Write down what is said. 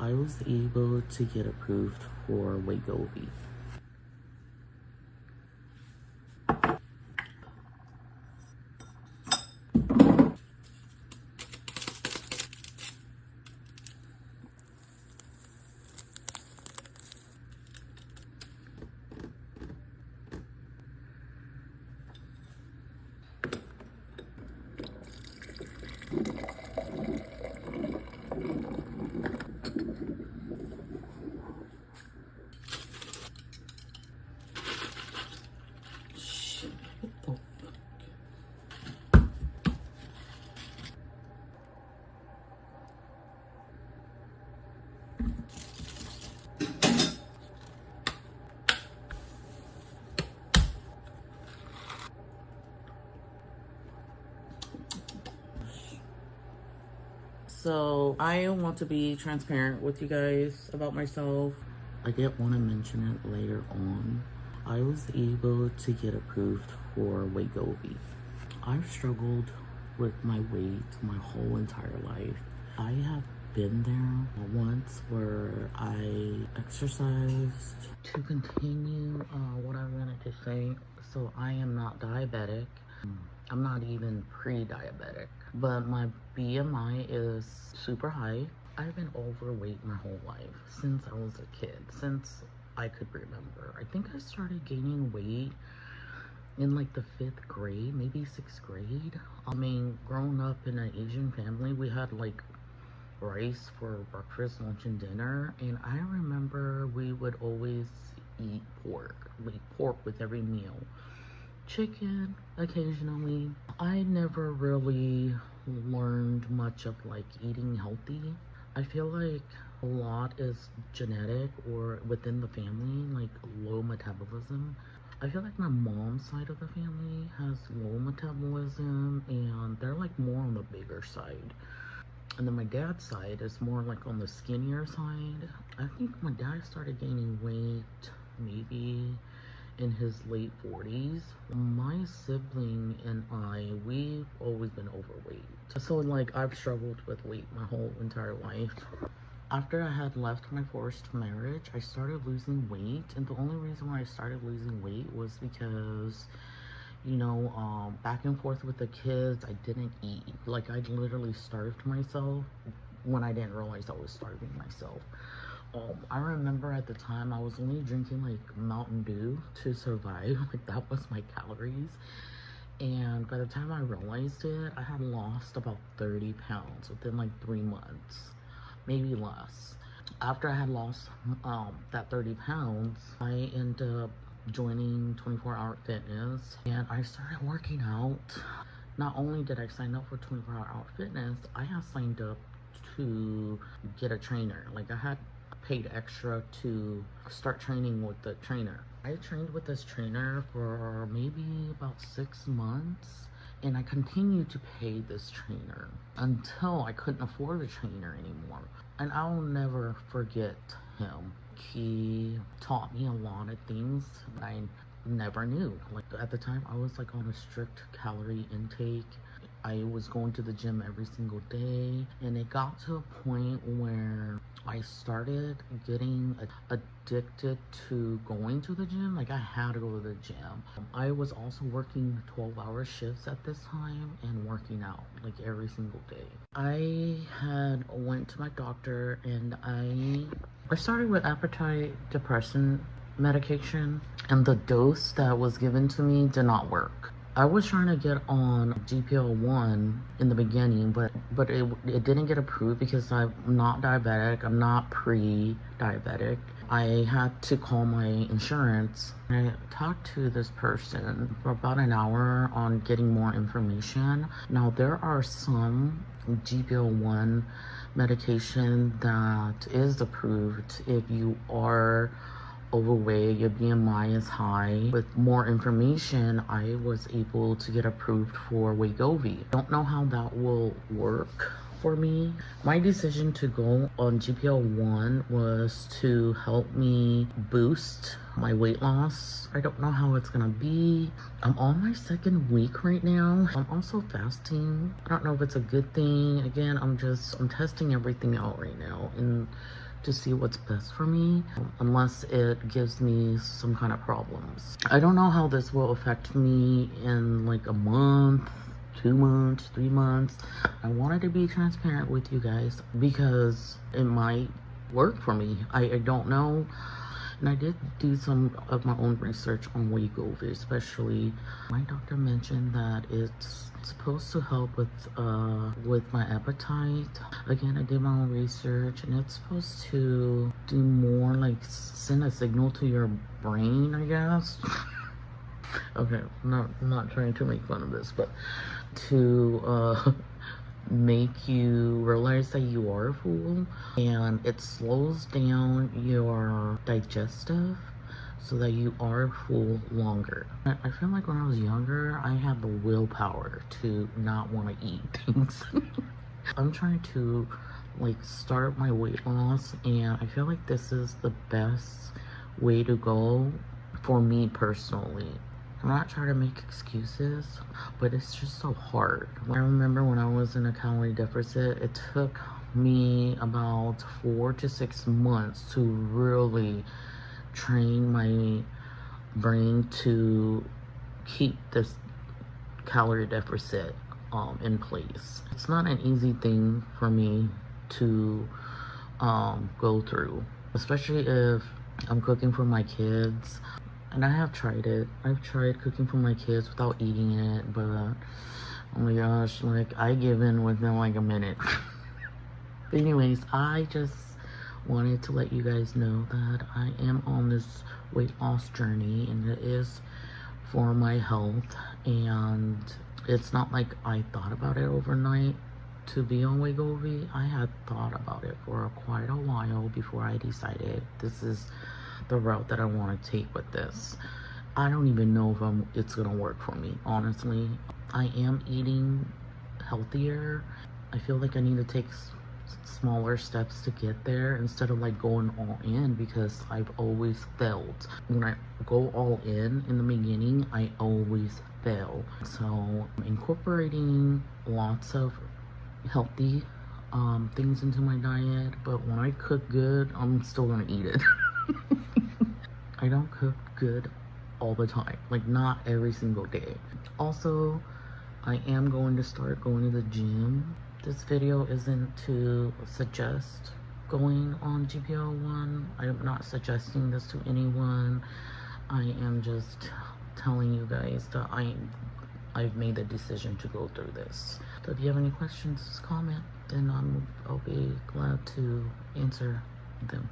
I was able to get approved for Wegovy. So I want to be transparent with you guys about myself. I did want to mention it later on. I was able to get approved for Wegovy. I've struggled with my weight my whole entire life. I have been there once where I exercised to continue what I wanted to say. So I am not diabetic. I'm not even pre-diabetic, but my BMI is super high. I've been overweight my whole life since I was a kid, since I could remember. I think I started gaining weight in like the 5th grade, maybe 6th grade. I mean, growing up in an Asian family, we had like rice for breakfast, lunch, and dinner. And I remember we would always eat pork, like pork with every meal. Chicken occasionally. I never really learned much of like eating healthy. I feel like a lot is genetic or within the family, like low metabolism. I feel like my mom's side of the family has low metabolism and they're like more on the bigger side. And then my dad's side is more like on the skinnier side. I think my dad started gaining weight maybe in his late 40s. My sibling and I, we've always been overweight. So like I've struggled with weight my whole entire life. After I had left my forced marriage, I started losing weight. And the only reason why I started losing weight was because, you know, back and forth with the kids, I didn't eat. Like I literally starved myself when I didn't realize I was starving myself. I remember at the time I was only drinking like Mountain Dew to survive. Like that was my calories. And by the time I realized it, I had lost about 30 pounds within like 3 months, maybe less. After I had lost that 30 pounds, I ended up joining 24-Hour Fitness and I started working out. Not only did I sign up for 24-Hour Fitness, I had signed up to get a trainer. Like I had paid extra to start training with the trainer. I trained with this trainer for maybe about 6 months and I continued to pay this trainer until I couldn't afford the trainer anymore. And I'll never forget him. He taught me a lot of things that I never knew. Like at the time I was like on a strict calorie intake. I was going to the gym every single day and it got to a point where I started getting addicted to going to the gym. Like I had to go to the gym. I was also working 12-hour shifts at this time and working out like every single day. I had went to my doctor and I started with appetite depressant medication and the dose that was given to me did not work. I was trying to get on GPL-1 in the beginning, but it didn't get approved because I'm not diabetic. I'm not pre-diabetic. I had to call my insurance. I talked to this person for about an hour on getting more information. Now, there are some GPL-1 medication that is approved if you are overweight, your BMI is high. With more information, I was able to get approved for Wegovy. Don't know how that will work for me. My decision to go on GPL-1 was to help me boost my weight loss. I don't know how it's gonna be. I'm on my 2nd week right now. I'm also fasting. I don't know if it's a good thing. Again, I'm testing everything out right now. And to see what's best for me, unless it gives me some kind of problems. I don't know how this will affect me in like a month, 2 months, 3 months. I wanted to be transparent with you guys because it might work for me. I don't know. And I did do some of my own research on Wegovy, especially my doctor mentioned that it's supposed to help with my appetite. Again, I did my own research, and it's supposed to do more like send a signal to your brain, I guess. Okay, I'm not trying to make fun of this, but to make you realize that you are full, and it slows down your digestive so that you are full longer. I feel like when I was younger, I had the willpower to not want to eat things. I'm trying to like start my weight loss, and I feel like this is the best way to go for me personally. I'm not trying to make excuses, but it's just so hard. I remember when I was in a calorie deficit, it took me about 4 to 6 months to really train my brain to keep this calorie deficit in place. It's not an easy thing for me to go through, especially if I'm cooking for my kids. And I have tried it. I've tried cooking for my kids without eating it, but oh my gosh, like I give in within like a minute. But anyways, I just wanted to let you guys know that I am on this weight loss journey, and it is for my health. And it's not like I thought about it overnight to be on Wegovy. I had thought about it for quite a while before I decided this is the route that I want to take with this. I don't even know if it's gonna work for me, honestly. I am eating healthier. I feel like I need to take smaller steps to get there instead of like going all in, because I've always failed. When I go all in the beginning, I always fail. So I'm incorporating lots of healthy things into my diet, but when I cook good, I'm still gonna eat it. I don't cook good all the time, like not every single day. Also, I am going to start going to the gym. This video isn't to suggest going on GPO1. I am not suggesting this to anyone. I am just telling you guys that I've made the decision to go through this. So if you have any questions, just comment, and I'll be glad to answer them.